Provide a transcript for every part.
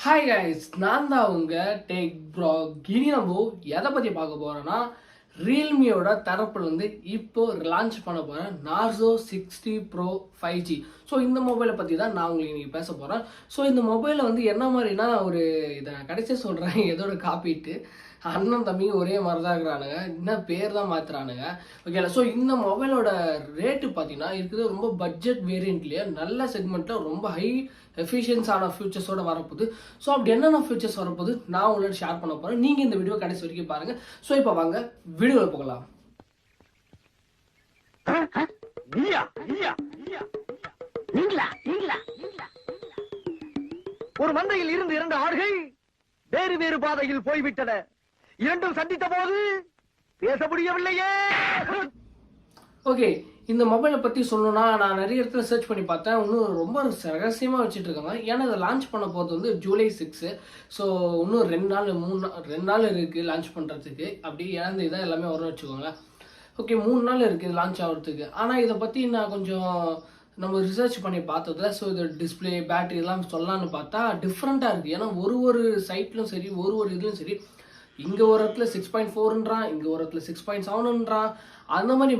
Hi guys, நான் தான் உங்கள் TechBrock. இனி நம்ம எதை பற்றி பார்க்க போகிறோன்னா, ரியல்மியோட தரப்புலேருந்து இப்போ லான்ச் பண்ண போகிறேன் நார்சோ 60 Pro 5G. ஸோ இந்த மொபைலை பற்றி தான் நான் உங்களுக்கு இன்றைக்கி பேச போகிறேன். ஸோ இந்த மொபைலில் வந்து என்ன மாதிரினா, இதை நான் கடைசி சொல்கிறேன், எதோட காப்பிட்டு அண்ணன் தம்பிங்க ஒரே மாதிரி தான் இருக்கிறானுங்க, இன்னும் பேர் தான் மாற்றுறானுங்க. ஓகேல, ஸோ இந்த மொபைலோட ரேட்டு பார்த்தீங்கன்னா இருக்குது ரொம்ப பட்ஜெட் வேரியண்ட்லேயே நல்ல செக்மெண்ட்டில் ரொம்ப ஹை எஃபிஷியன்ஸான ஃபியூச்சர்ஸோட வரப்போகுது. ஸோ அப்படி என்னென்ன ஃபியூச்சர்ஸ் வரப்போகுது நான் உங்களோட ஷேர் பண்ண போகிறேன். நீங்கள் இந்த வீடியோ கடைசி வரைக்கும் பாருங்கள். ஸோ இப்போ வாங்க வீடியோவில் போகலாம். ஒரு மந்தையில் இருந்து இரண்டு ஆடுகள் வேறு வேறு பாதையில் போய்விட்டன. இரண்டும் சந்தித்த போது பேச முடியவில்லையே. ஓகே, இந்த மொபைலை பற்றி சொல்லணும்னா நான் நிறைய இடத்துல சர்ச் பண்ணி பார்த்தேன். இன்னும் ரொம்ப ரகசியமாக வச்சுட்டு இருக்காங்க. ஏன்னா இதை லான்ச் பண்ண போகிறது வந்து ஜூலை 6. ஸோ இன்னும் 2 நாள் இருக்குது லான்ச் பண்ணுறதுக்கு. அப்படி இழந்து இதான் எல்லாமே வரும்னு வச்சுக்கோங்க. ஓகே, 3 நாள் இருக்குது லான்ச் ஆகிறதுக்கு. ஆனால் இதை பற்றி நான் கொஞ்சம் நம்ம ரிசர்ச் பண்ணி பார்த்ததில் ஸோ இது டிஸ்பிளே பேட்டரி எல்லாம் சொல்லலான்னு பார்த்தா டிஃப்ரெண்ட்டாக இருக்குது. ஏன்னா ஒரு சைட்லையும் சரி ஒரு இதுலையும் சரி, இங்கே ஒரு இடத்துல 6.4ன்றான், இங்கே ஒரு இடத்துல 6.7ன்றான், அந்த மாதிரி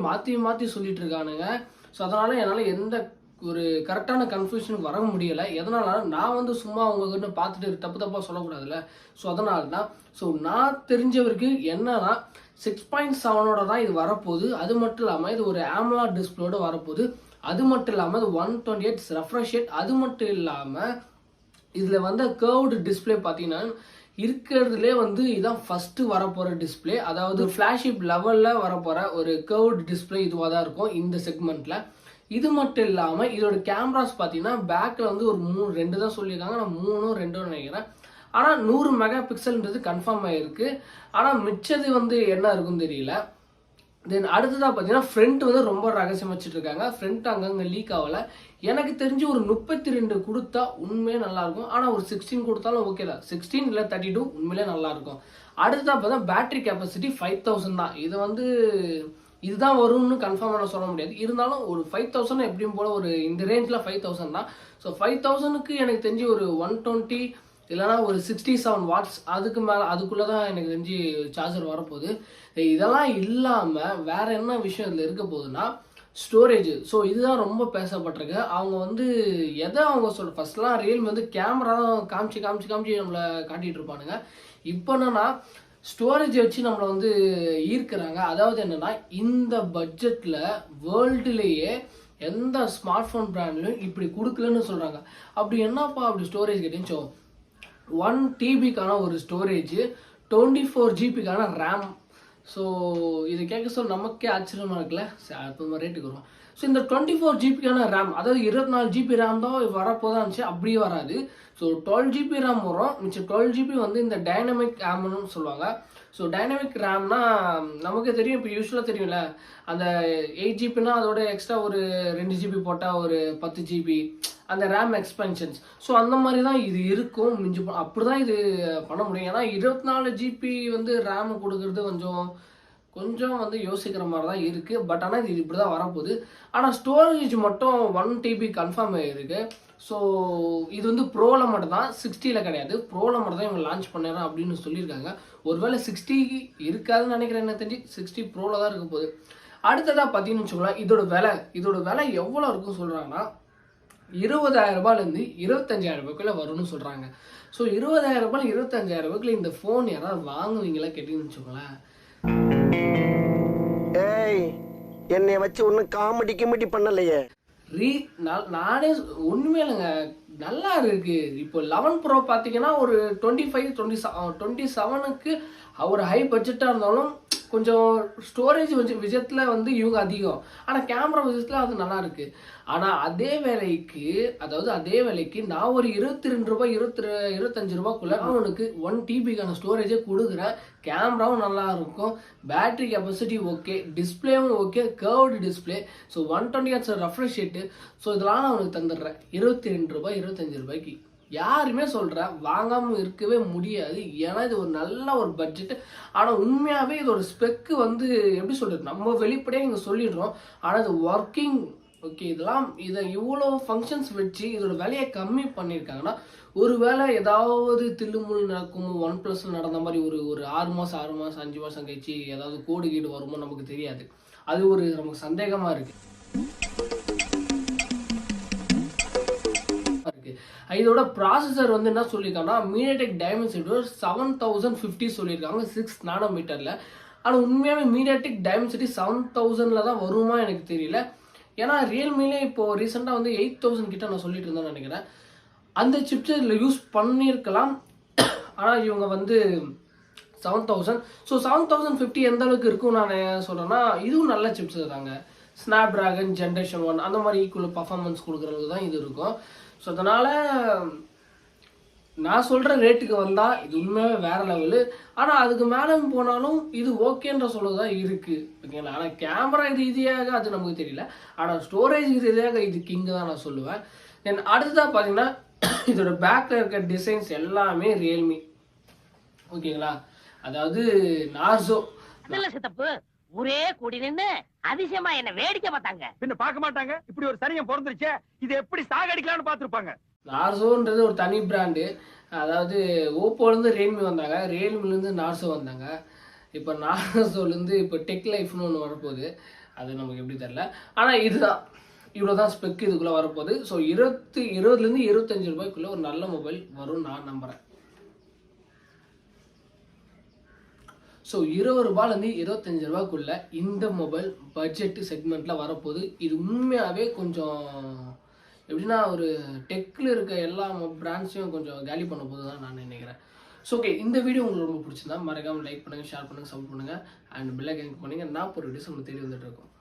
மாற்றி சொல்லிட்டு இருக்கானுங்க. ஸோ அதனால் என்னால் எந்த ஒரு கரெக்டான கன்ஃபியூஷனுக்கு வர முடியலை. எதனால நான் வந்து சும்மா அவங்கக்கிட்ட பார்த்துட்டு தப்பாக சொல்லக்கூடாதுல்ல. ஸோ அதனால தான். ஸோ நான் தெரிஞ்சவருக்கு என்னன்னா 6.7ஓட தான் இது வரப்போகுது. அது மட்டும் இல்லாமல் இது ஒரு AMOLED டிஸ்பிளேயோட வரப்போகுது. அது மட்டும் இல்லாமல் இது 128 ரெஃப்ரெஷ் ரேட். அது மட்டும் இல்லாமல் இதில் வந்து கர்வ்டு டிஸ்பிளே பார்த்தீங்கன்னா இருக்கிறதுலே வந்து இதான் ஃபர்ஸ்ட் வரப்போகிற டிஸ்பிளே. அதாவது ஃப்ளாஷிப் லெவலில் வரப்போகிற ஒரு கர்வ்டு டிஸ்பிளே இதுவாக தான் இருக்கும் இந்த செக்மெண்ட்டில். இது மட்டும் இல்லாமல் இதோட கேமராஸ் பார்த்தீங்கன்னா பேக்கில் வந்து ஒரு 2 தான் சொல்லியிருக்காங்க. நான் 3-2 நினைக்கிறேன். ஆனால் 100 மெகா பிக்சல்ன்றது கன்ஃபார்ம் ஆகிருக்கு. ஆனால் மிச்சது வந்து என்ன இருக்குன்னு தெரியல. தென் அடுத்ததாக பார்த்தீங்கன்னா ஃப்ரண்ட் வந்து ரொம்ப ரகசியம் வச்சுட்டு இருக்காங்க. ஃப்ரண்ட் அங்கங்கே லீக் ஆகலை. எனக்கு தெரிஞ்சு ஒரு 32 கொடுத்தா உண்மையே நல்லாயிருக்கும். ஆனால் ஒரு 16 கொடுத்தாலும் ஓகே தான். 16 இல்லை 32 உண்மையிலே நல்லாயிருக்கும். அடுத்ததாக பார்த்தா பேட்டரி கெப்பாசிட்டி 5000 தான். இது வந்து இதுதான் வரும்னு கன்ஃபார்மாக சொல்ல முடியாது. இருந்தாலும் ஒரு 5000 எப்படியும் போல ஒரு இந்த ரேஞ்சில் 5000 தான். ஸோ 5000க்கு எனக்கு தெரிஞ்சு ஒரு 120 இல்லைனா ஒரு 67 வாட்ஸ் அதுக்கு மேலே அதுக்குள்ளே தான் எனக்கு தெரிஞ்சு சார்ஜர் வரப்போகுது. இதெல்லாம் இல்லாமல் வேற என்ன விஷயம் இதில் இருக்க போகுதுன்னா ஸ்டோரேஜ். ஸோ இதுதான் ரொம்ப பேசப்பட்டிருக்கு. அவங்க வந்து எதை அவங்க ஃபர்ஸ்ட்லாம் ரியல்மி வந்து கேமரா தான் காமிச்சு நம்மளை காட்டிகிட்டு இருப்பானுங்க. இப்போ என்னன்னா ஸ்டோரேஜ் வச்சு நம்மளை வந்து ஈர்க்கிறாங்க. அதாவது என்னன்னா இந்த பட்ஜெட்டில் வேர்ல்டுலேயே எந்த ஸ்மார்ட் ஃபோன் பிராண்ட்லையும் இப்படி கொடுக்கலன்னு சொல்கிறாங்க. அப்படி என்னப்பா அப்படி ஸ்டோரேஜ் கேட்டீங்க. 1 TBக்கான ஒரு ஸ்டோரேஜ், 24 GBக்கான ரேம். ஸோ இது கேட்க சொல்ல நமக்கே ஆச்சரியமாக இருக்குல்ல. அப்போ ரேட்டுக்கு வரும். ஸோ இந்த 24 GBக்கான ரேம், அதாவது 24 GB ரேம் தான் வரப்போதான் இருந்துச்சு. அப்படியே வராது. ஸோ 12 GB ரேம் வரும். மிச்சம் 12 GB வந்து இந்த டைனமிக் ரேம்னு சொல்லுவாங்க. ஸோ டைனமிக் ரேம்னா நமக்கு தெரியும், இப்போ யூஸ்வலாக தெரியும்ல, அந்த 8 GBனா அதோட எக்ஸ்ட்ரா ஒரு 2 GB போட்டால் ஒரு 10 GB அந்த ரேம் எக்ஸ்பென்ஷன்ஸ். ஸோ அந்த மாதிரி தான் இது இருக்கும். அப்படி தான் இது பண்ண முடியும். ஏன்னா 24 GB வந்து ரேம் கொடுக்கறது கொஞ்சம் வந்து யோசிக்கிற மாதிரி தான் இருக்குது. பட் ஆனால் இது இப்படி தான் வரப்போகுது. ஆனால் ஸ்டோரேஜ் மட்டும் 1 TB கன்ஃபார்ம் ஆகிருக்கு. ஸோ இது வந்து ப்ரோவில் மட்டும் தான், 60ல் கிடையாது. ப்ரோவில் மட்டும் தான் இவங்க லான்ச் பண்ணுறேன் அப்படின்னு சொல்லியிருக்காங்க. ஒருவேளை 60 இருக்காதுன்னு நினைக்கிறேன். எனக்கு தெரிஞ்சு 60 ப்ரோவில் தான் இருக்க போகுது. அடுத்ததாக பார்த்தீங்கன்னு வச்சுக்கோங்களேன், இதோட விலை எவ்வளோ இருக்குன்னு சொல்கிறாங்கன்னா 20,000 ரூபாயிலேருந்து 25,000 ரூபாய்க்குள்ள வரும்னு சொல்கிறாங்க. ஸோ 20,000 ரூபாய் 25,000 ரூபாய்க்குள்ள இந்த ஃபோன் யாராவது வாங்குவீங்களா கேட்டீங்கன்னு வச்சுக்கோங்களேன். ஏய், என்னை வச்சு ஒன்றும் காமெடி பண்ணலையே. நானே ஒன்றுமே இல்லைங்க, நல்லா இருக்கு. இப்போ 11 Pro பார்த்தீங்கன்னா ஒரு 27க்கு ஒரு ஹை பட்ஜெட்டாக இருந்தாலும் கொஞ்சம் ஸ்டோரேஜ் விஷயத்தில் வந்து இவங்க அதிகம். ஆனால் கேமரா விஷயத்தில் அது நல்லா இருக்கு. ஆனால் அதே வேலைக்கு நான் ஒரு 22 ரூபாய் 25 ரூபாய்க்குள்ள அவனுக்கு 1 TBக்கான ஸ்டோரேஜே கொடுக்குறேன். கேமராவும் நல்லா இருக்கும், பேட்டரி கெப்பாசிட்டி ஓகே, டிஸ்பிளேவும் okay, curved display. So 120 refresh rate. So இதெல்லாம் நான் அவனுக்கு தந்துடுறேன் 22 ரூபாய் 25 ரூபாய்க்கு. யாருமே சொல்கிறேன் வாங்காமல் இருக்கவே முடியாது. ஏன்னா இது ஒரு நல்ல ஒரு பட்ஜெட். ஆனால் உண்மையாகவே இதோட ஸ்பெக்கு வந்து எப்படி சொல்கிறது, நம்ம வெளிப்படையாக இங்கே சொல்லிடுறோம். ஆனால் இது ஒர்க்கிங் ஓகே, இதை இவ்வளோ ஃபங்க்ஷன்ஸ் வச்சு இதோட விலையை கம்மி பண்ணியிருக்காங்கன்னா ஒருவேளை ஏதாவது தில்லுமுள்ளு நடக்கும், ஒன் ப்ளஸ்ல நடந்த மாதிரி ஒரு 6 மாதம் 5 மாதம் கழிச்சு ஏதாவது கோடு கீடு வருமோ நமக்கு தெரியாது. அது ஒரு நமக்கு சந்தேகமாக இருக்கு. இதோட ப்ராசஸர் வந்து என்ன சொல்லியிருக்காங்கன்னா மீடியாடெக் டைமென்சிட்டி 7050 சொல்லியிருக்காங்க 6 நானோமீட்டரில். ஆனால் உண்மையாகவே மீடியாடெக் டைமென்சிட்டி 7000 தான் வருமா எனக்கு தெரியல. ஏன்னா ரியல்மிலே இப்போது ரீசெண்டாக வந்து 8000 கிட்ட நான் சொல்லிட்டு இருந்தேன்னு நினைக்கிறேன். அந்த சிப்செட்டில் யூஸ் பண்ணியிருக்கலாம். ஆனால் இவங்க வந்து 7000. ஸோ 7050 எந்த அளவுக்கு இருக்கும் நான் சொல்கிறேன்னா, இதுவும் நல்ல சிப்ஸ் தாங்க. ஸ்னாப்ட்ராகன் ஜென்ரேஷன் 1 அந்த மாதிரி ஈக்குவல் பர்ஃபார்மன்ஸ் கொடுக்குற அளவுக்கு தான் இது இருக்கும். ஸோ அதனால் நான் சொல்கிற ரேட்டுக்கு வந்தால் இது உண்மையாகவே வேறு லெவலு. ஆனால் அதுக்கு மேலே போனாலும் இது ஓகேன்ற சொல்ல தான் இருக்குது, ஓகேங்களா. ஆனால் கேமரா ரீதியாக அது நமக்கு தெரியல. ஆனால் ஸ்டோரேஜ் ரீதியாக இது கிங்கு தான் நான் சொல்லுவேன். தென் அடுத்ததாக பார்த்தீங்கன்னா இதோட பேக்கில் இருக்க டிசைன்ஸ் எல்லாமே ரியல்மி, ஓகேங்களா. அதாவது நார்சோ சித்தப்பு ஊரே கூடி நின்று அதிசயமா என்ன வேடிக்கை பார்த்தாங்க. பின்ன பார்க்க மாட்டாங்க. இப்படி ஒரு சரியம் பிறந்துருச்சே, இது எப்படி சாகடிக்கலாம்னு பார்த்துருப்பாங்க. நார்சோன்றது ஒரு தனி பிராண்டு. அதாவது ஓப்போலேருந்து ரியல்மி வந்தாங்க, ரியல்மிலேருந்து நார்சோ வந்தாங்க. இப்போ நார்சோலேருந்து இப்போ டெக் லைஃப்னு ஒன்று வரப்போகுது. அது நமக்கு எப்படி தெரில. ஆனால் இதுதான், இவ்வளோ தான் ஸ்பெக் இதுக்குள்ளே வரப்போகுது. ஸோ 20லேருந்து 25 ரூபாய்க்குள்ளே ஒரு நல்ல மொபைல் வரும் நான் நம்புகிறேன். ஸோ 20 ரூபாயிலேருந்து 25 ரூபாய்க்குள்ளே இந்த மொபைல் பட்ஜெட்டு செக்மெண்ட்டில் வரப்போகுது. இது உண்மையாகவே கொஞ்சம் எப்படின்னா ஒரு டெக்கில் இருக்க எல்லா பிராண்ட்ஸையும் கொஞ்சம் காலி பண்ண போது தான் நான் நினைக்கிறேன். ஸோ ஓகே, இந்த வீடியோ உங்களுக்கு ரொம்ப பிடிச்சிருந்தா மறக்காமல் லைக் பண்ணுங்கள், ஷேர் பண்ணுங்கள், சப்போர்ட் பண்ணுங்கள், அண்ட் பெல் ஐகான் பண்ணுங்கள். நான் ஒரு வீடியோஸ் உங்களுக்கு தேடி வந்துட்டு இருக்கோம்.